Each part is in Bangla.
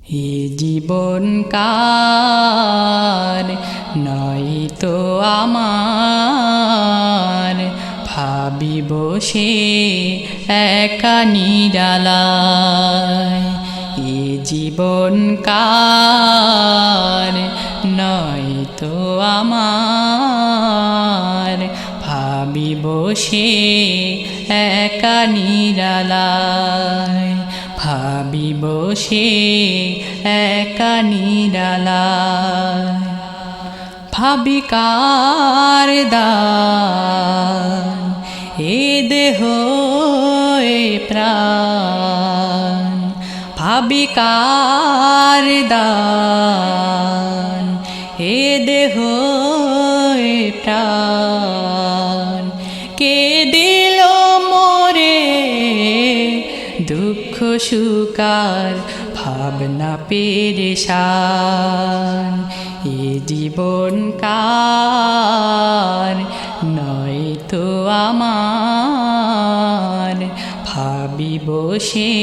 এ জীবন কার নয় তো আমার, ভাবি বসে একা নিরালায়। এ জীবন কার নয় তো আমার, ভাবি বসে একা নিরালায়, ভাবি বসে একা নিরালায়। ভাবি কার দান এ দেহ এ প্রাণ, ভাবি কার দান এ দেহ এ প্রাণ। কে দিল মোরে দুঃখ সুকার ভাবনা পেরেশান। এ জীবন কার নয় তো আমার, ভাবি বসে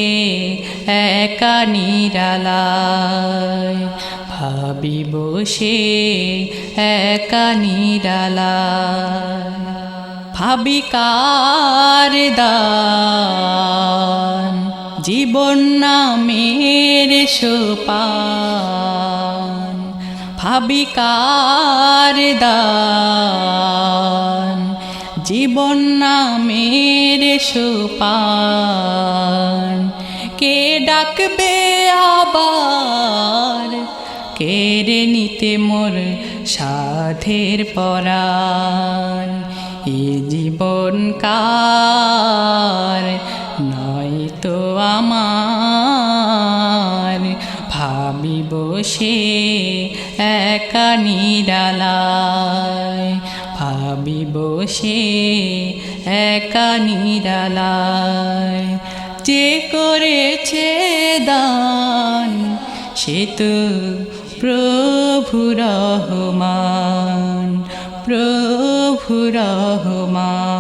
একা নিরালায়, ভাবি বসে একা নিরালায়। ভাবি কার দান জীবন নামের সোপান, ভাবি কার দান জীবন নামের সোপান। কে ডাকবে আবার কেড়ে নিতে মোর সাধের পরাণ। এ জীবন কার নয় তো আমার, ভাবি বসে একা নিরালায়, ভাবি বসে একা নিরালায়। যে করেছে দান সে তো প্রভু রহমান, প্রভু রহমান।